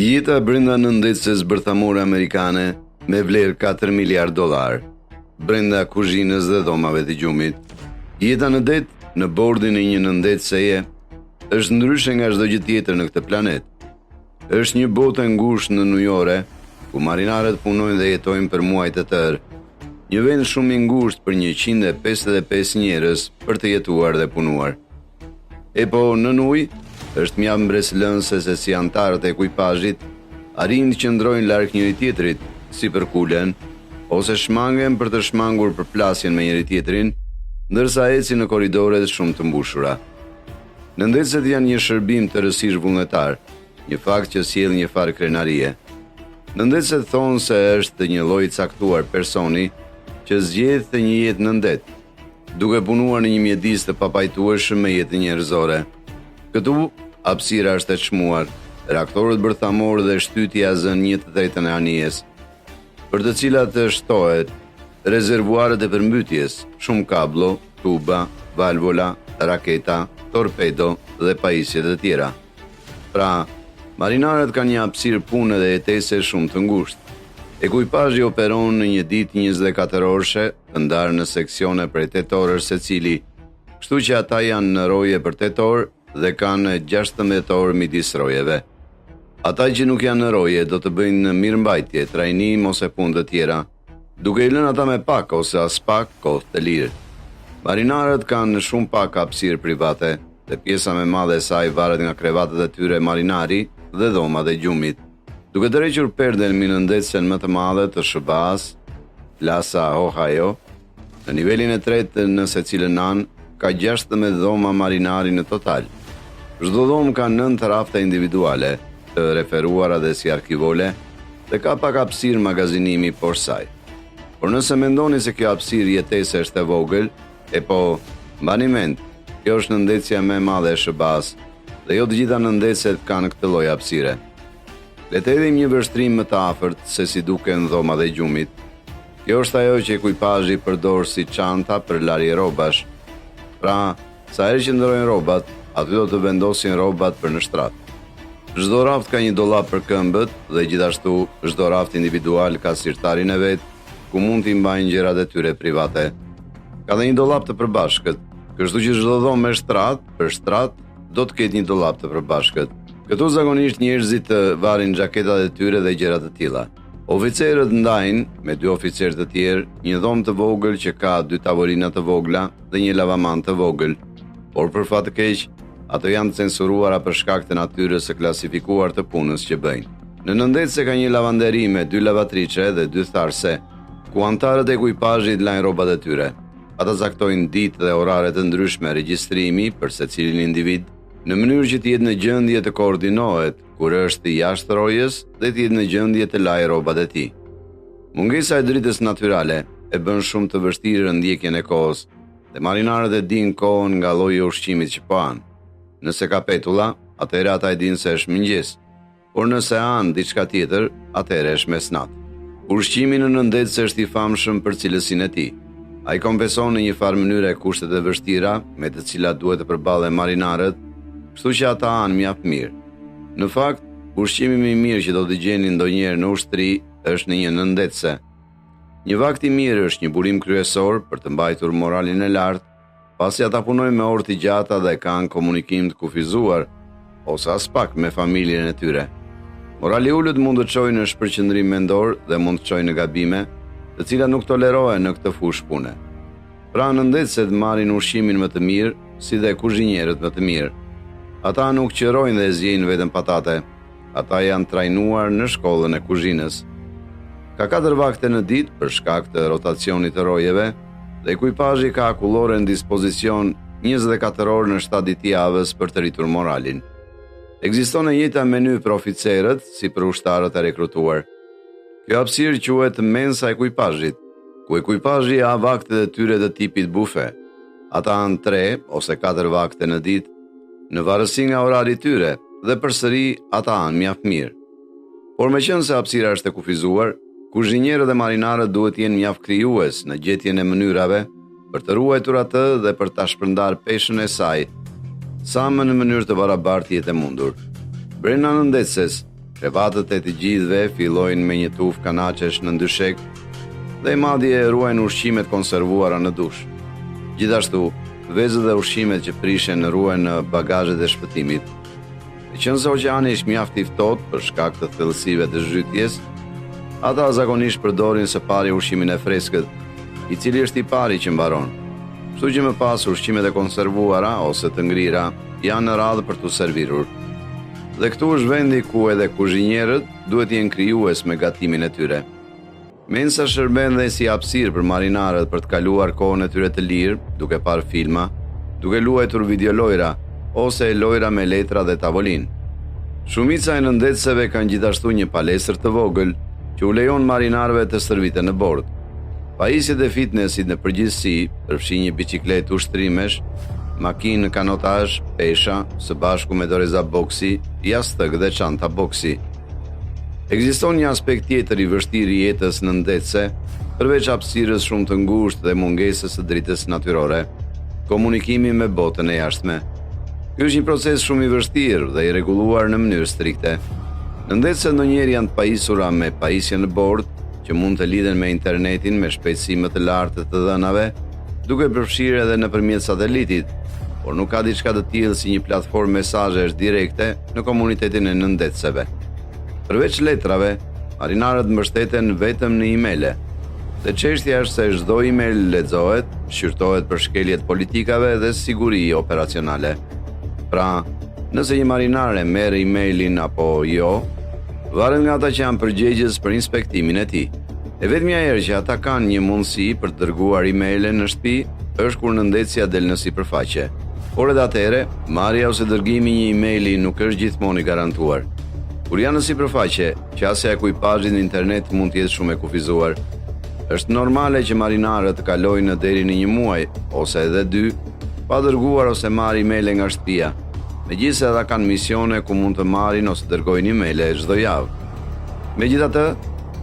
Jeta brenda nëndetëses bërthamore amerikane me vlerë $4 miliard, brenda kuzhinës dhe dhomave të gjumit. Jeta në det në bordin e një nëndetëseje është ndryshe nga çdo gjë tjetër në këtë planet. Është një botë e ngushtë në ujore, ku marinarët punojnë dhe jetojnë për muaj të tërë. Një vend shumë i ngushtë për 155 njerëz për të jetuar dhe punuar. E po në ujë është mjaft mbreslënse se si antarët e ekuipazhit arrin të qëndrojnë larg njëri tjetrit, si për kulen, ose shmangen për të shmangur përplasjen me njëri tjetrin, ndërsa ecin në korridoret shumë të mbushura. Nëndetëset janë një shërbim të rësish vullnetar, një fakt që sjell një farë krenarie. Nëndetëset thonë se është një lloj caktuar personi që zgjedh të një jetë nëndet, duke punuar në një mjedis të papajtueshëm me jetën njerëzore. Këtu, hapësira është e çmuar, reaktorët bërthamor dhe shtytja zën 1/3 e anijes, për të cilat shtohet rezervuarët e përmbytjes, shumë kablo, tuba, valvola, raketa, torpedo dhe pajisjet e tjera. Pra, marinarët kanë një hapësirë pune dhe jetese shumë të ngushtë. Ekuipazhi operon në një ditë 24 orëshe, të ndarë në seksione prej 8 orësh secili, kështu që ata janë në roje për 8 orë dhe kanë 16 orë midis rojeve. Ata që nuk janë në roje do të bëjnë mirëmbajtje, trajnim ose punë të tjera, duke i lënë ata me pak ose as pak kohë të lirë. Marinarët kanë shumë pak hapësirë private, dhe pjesa më e madhe e saj varet nga krevatet e tyre marinari dhe dhomat e gjumit. Duke tërhequr perden mbi nëndetësen më të madhe të SBA-s, Plaza Ohio, në nivelin e tretë në secilën anë ka 16 dhoma marinari në total. Çdo dhomë ka 9 rafte individuale, të referuara dhe si arkivole, dhe ka pak hapësirë magazinimi poshtë saj. Por nëse mendoni se kjo hapësirë jetese është e vogël, e po, mbani mend, kjo është nëndetësja më e madhe e SBA-s, dhe jo të gjitha nëndetëset kanë këtë lloj hapësire. Le të hedhim një vështrim më të afërt se si duken dhomat e gjumit. Kjo është ajo që ekuipazhi përdor si çanta për larje rrobash. Pra, sa herë që ndrojnë rrobat, aty do të vendosin rrobat për në shtrat. Çdo raft ka një dollap për këmbët dhe gjithashtu çdo raft individual ka sirtarin e vet, ku mund t'i mbajnë gjërat e tyre private. Ka dhe një dollap të përbashkët, kështu që çdo dhomë me shtrat për shtrat do të ketë një dollap të përbashkët. Këtu zakonisht njerëzit varin xhaketat e tyre dhe gjërat të tilla. Oficerët ndajnë me 2 oficerë të tjerë një dhomë të vogël që ka 2 tavolina të vogla dhe një lavaman të vogël. Por për fat të keq, ato janë të censuruara për shkak të natyrës së klasifikuar të punës që bëjnë. Në nëndetëse ka një lavanderi me 2 lavatriçe dhe 2 tharse, ku antarët e ekuipazhit lajnë rrobat e tyre. Ata zaktojnë ditë dhe orare të ndryshme regjistrimi për secilin individ, në mënyrë që të jetë në gjendje të koordinohet kur është jashtë rojës dhe të jetë në gjendje të lajë rrobat e tij. Mungesa e dritës natyrale e bën shumë të vështirë ndjekjen e kohës, dhe marinarët e dinë kohën nga lloji i ushqimit që po han. Nëse ka petulla, atëherë ata e dinë se është mëngjes, por nëse han diçka tjetër, atëherë është mesnat. Ushqimi në nëndetëse është i famshëm për cilësinë e tij. Ai kompenson në një farë mënyrë kushtet e vështira me të cilat duhet të përballen marinarët, kështu që ata hanë mjaft mirë. Në fakt, ushqimi më i mirë që do të gjeni ndonjëherë në ushtri është në një nëndetëse. Një vakt i mirë është një burim kryesor për të mbajtur moralin e lartë, pasi ata punojnë me orë të gjata dhe kanë komunikim të kufizuar, ose as pak me familjen e tyre. Morali i ulët mund të çojë në shpërqendrim mendor dhe mund të çojë në gabime, të cilat nuk tolerohen në këtë fushë pune. Pra nëndetëset marrin ushqimin më të mirë, si dhe kuzhinierët më të mirë. Ata nuk qërojnë dhe zjejnë vetëm patate, ata janë trajnuar në shkollën e kuzhinës. Ka 4 vakte në ditë për shkak të rotacionit të rojeve, dhe ekuipazhi ka akullore në dispozicion 24 orë në 7 ditë javës për të rritur moralin. Ekziston e njëjta meny për oficerët si për ushtarët e rekrutuar. Kjo hapësirë quhet mensa e ekuipazhit, ku ekuipazhi ha vaktet e tyre të tipit bufe. Ata han 3 ose 4 vakte në ditë, në varësi nga orari i tyre, dhe përsëri ata han mjaft mirë. Por meqense hapësira është e kufizuar, kuzhinierët dhe marinarët duhet të jenë mjaft krijues në gjetjen e mënyrave për të ruajtur atë dhe për ta shpërndar peshën e saj, sa më në mënyrë të barabartë jetë e mundur. Brenda nëndetëses, Krevatët e të gjithëve fillojnë me një tufë kanaçesh në dyshek dhe madje ruajnë ushqimet konservuara në dush. Gjithashtu, vezët dhe ushqimet që prishen ruhen në bagazhet e shpëtimit. Meqense oqeani është mjaft i ftohtë për shkak të thellësive të zhytjes, ata zakonisht përdorin së pari ushqimin e freskët, i cili është i pari që mbaron. Kështu që më pas ushqimet e konservuara ose të ngrira janë në radhë për t'u servirur. Dhe këtu është vendi ku edhe kuzhinierët duhet të jenë krijues me gatimin e tyre. Mensa shërben dhe si hapësirë për marinarët për të kaluar kohën e tyre të lirë, duke parë filma, duke luajtur videolojra ose lojra me letra dhe tavolinë. Shumica e nëndetësve kanë gjithashtu një palestër të vogël që u lejon marinarëve të stërviten në bord. Pajisjet e fitnessit në përgjithësi përfshin një biçikletë ushtrimesh, makinë kanotazh, pesha, së bashku me doreza boksi, jastëk dhe çanta boksi. Ekziston një aspekt tjetër i vështirë i jetës nëndetëse, përveç hapësirës shumë të ngushtë dhe mungesës së dritës natyrore, komunikimi me botën e jashtme. Ky është një proces shumë i vështirë dhe i rregulluar në mënyrë strikte. Nëndetëse ndonjëherë janë të pajisura me pajisje në bord, që mund të lidhen me internetin me shpejtësi më të lartë të dhënave, duke përfshirë edhe nëpërmjet satelitit, por nuk ka diçka të tillë si një platformë mesazhesh direkte në komunitetin e nëndetësve. Përveç letrave, marinarët mbështeten vetëm në emaile. Dhe çështja është se çdo email lexohet, shqyrtohet për shkeljet politikave dhe siguri operacionale. Pra, nëse një marinar e merr emailin apo jo, varet nga ata që janë përgjegjës për inspektimin e tij. E vetmja herë që ata kanë një mundësi për të dërguar emaile në shtëpi është kur nëndetësia del në sipërfaqe. Por edhe atëherë, marrja ose dërgimi një emaili nuk është gjithmonë i garantuar. Kur janë në sipërfaqe, qasja e kuipazhit në internet mund të jetë shumë e kufizuar. Është normale që marinarët të kalojnë deri në 1 muaj ose edhe 2 pa dërguar ose marrë emaile nga shtëpia. Megjithëse ata kanë misione ku mund të marrin ose dërgojnë emaile çdo javë. Megjithatë,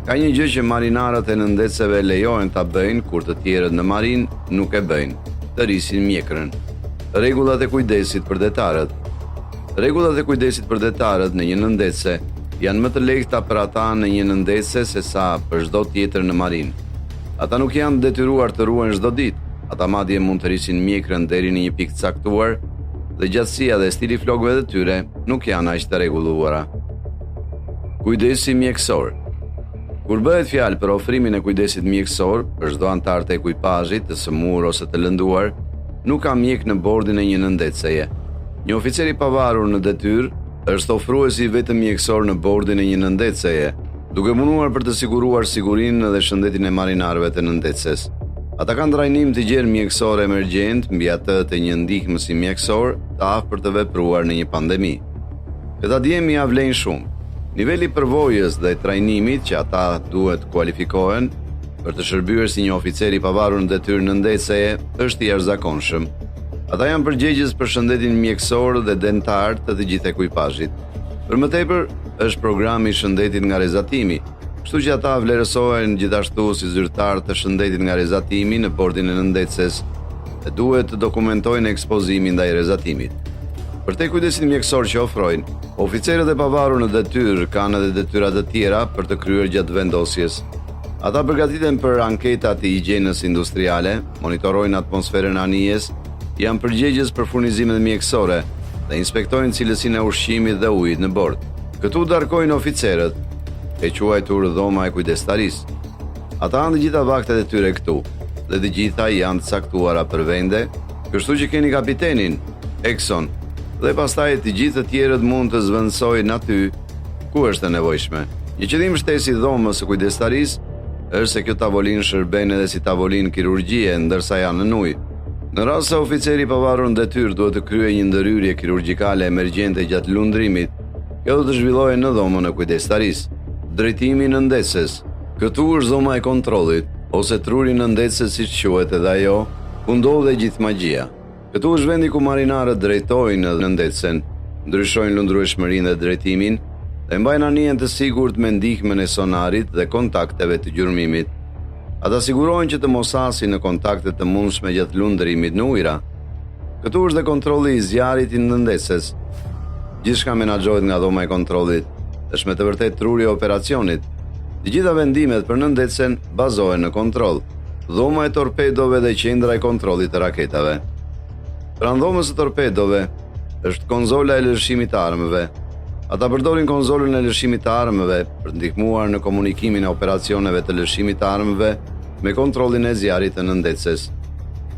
ka një gjë që marinarët e nëndetësve lejohen ta bëjnë kur të tjerët në marinë nuk e bëjnë: të rrisin mjekrën. Rregullat e kujdesit për detarët. Rregullat e kujdesit për detarët në një nëndetëse janë më të lehta për ata në një nëndetëse se sa për çdo tjetër në marinë. Ata nuk janë detyruar të ruajnë çdo ditë. Ata madje mund të rrisin mjekrën deri në një pikë caktuar dhe gjatësia dhe stili flokëve të tyre nuk janë aq të rregulluara. Kujdesi mjekësor. Kur bëhet fjalë për ofrimin e kujdesit mjekësor për çdo antar të ekuipazhit, të sëmurë ose të lënduar, nuk ka mjek në bordin e një nëndetëseje. Një oficer i pavarur në detyrë është ofruesi vetëm mjekësor në bordin e një nëndetëseje, duke punuar për të siguruar sigurinë dhe shëndetin e marinarëve të nëndetëses. Ata kanë trajnim të gjerë mjekësor emergjent mbi atë të një ndihmësi mjekësor të aftë për të vepruar në një pandemi. Këta djemi ia vlejnë shumë. Niveli përvojës dhe trajnimit që ata duhet kualifikohen për të shërbyer si një oficer i pavarur në detyrë nëndetëseje është i jashtëzakonshëm. Ata janë përgjegjës për shëndetin mjekësor dhe dentar të gjithë ekuipazhit. Për më tepër, është programi i shëndetit nga rrezatimi, kështu që ata vlerësohen gjithashtu si zyrtar të shëndetit nga rrezatimi në bordin e nëndetëses dhe duhet të dokumentojnë ekspozimin ndaj rrezatimit. Për te kujdesin mjekësor që ofrojnë, oficerët e pavarur në detyrë kanë edhe detyra të tjera për të kryer gjatë vendosjes. Ata përgatiten për anketat e higjienës industriale, monitorojnë atmosferën anijes, janë përgjegjës për furnizimet mjekësore dhe inspektojnë cilësinë e ushqimit dhe ujit në bord. Këtu darkojnë oficerët, e quajtur dhoma e kujdestarisë. Ata kanë të gjitha vaktet e tyre këtu, dhe të gjitha janë të caktuara për vende, kështu që keni kapitenin, Exxon, dhe pastaj të gjithë të tjerët mund të zvendësojnë aty ku është e nevojshme. Një qëllim shtesi i dhomës së kujdestarisë është se kjo tavolinë shërben edhe si tavolinë kirurgjie ndërsa janë në ujë. Në rast se oficeri i pavarur në detyrë duhet të kryejë një ndërhyrje kirurgjikale emergjente gjatë lundrimit, kjo do të zhvillohet në dhomën e kujdestarisë. Drejtimi i nëndetëses. Këtu është dhoma e kontrollit, ose truri nëndetëses siç quhet edhe ajo, ku ndodhet gjithë magjia. Këtu është vendi ku marinarët drejtojnë nëndetësen, ndryshojnë lundrueshmërinë dhe drejtimin, dhe mbajnë anijen të sigurt me ndihmën e sonarit dhe kontakteve të gjurmimit. Ata sigurohen që të mos hasin në kontakte të mundshme gjatë lundrimit në ujëra. Këtu është dhe kontrolli i zjarrit i nëndetëses. Gjithçka menaxhohet nga dhoma e kontrollit. është me të vërtet truri e operacionit. Të gjitha vendimet për nëndetsen bazohen në kontroll, dhoma e torpedove dhe qendra e kontrollit të raketave. Pranë dhomës së torpedove është konzola e lëshimit të armëve. Ata përdorin konzolën e lëshimit të armëve për të ndihmuar në komunikimin e operacioneve të lëshimit të armëve me kontrollin e zjarrit të nëndetses.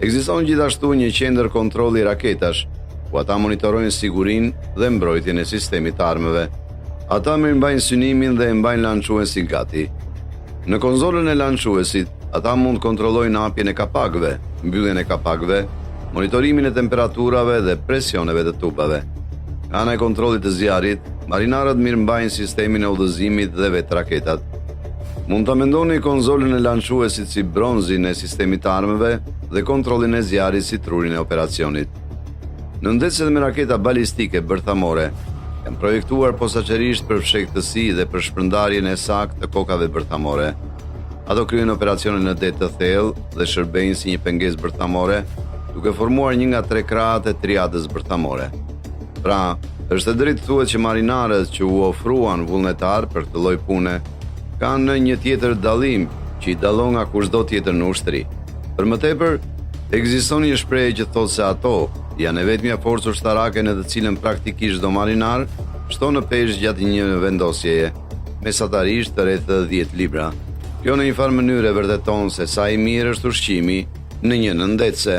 Ekziston gjithashtu një qendër kontrolli raketash, ku ata monitorojnë sigurinë dhe mbrojtjen e sistemit të armëve. Ata mirëmbajnë synimin dhe e mbajnë lançuesin gati. Në konzolën e lançuesit, ata mund kontrollojnë hapjen e kapakëve, mbylljen e kapakëve, monitorimin e temperaturave dhe presioneve të tubave. Nga ana e kontrollit të zjarrit, marinarët mirëmbajnë sistemin e udhëzimit dhe vetë raketat. Mund ta mendoni konzolën e lançuesit si bronzin e sistemit të armëve dhe kontrollin e zjarrit si trurin e operacionit. Nëndetëset me raketa balistike bërthamore janë projektuar posaçërisht për fshehtësi dhe për shpërndarjen e saktë të kokave bërthamore. Ato kryejnë operacione në det të thellë dhe shërbejnë si një pengesë bërthamore, duke formuar një nga 3 krahët e triadës bërthamore. Pra, është e drejtë thuhet që marinarët që u ofruan vullnetar për këtë lloj pune kanë një tjetër dallim që i dallon nga kushdo tjetër në ushtri. Për më tepër, ekziston një shprehje që thotë se ato janë e vetmja forcë ushtarake në të cilën praktikisht çdo marinar shton në peshë gjatë një vendosjeje, mesatarisht rreth 10 libra. Kjo në një farë mënyrë vërteton se sa i mirë është ushqimi në një nëndetse.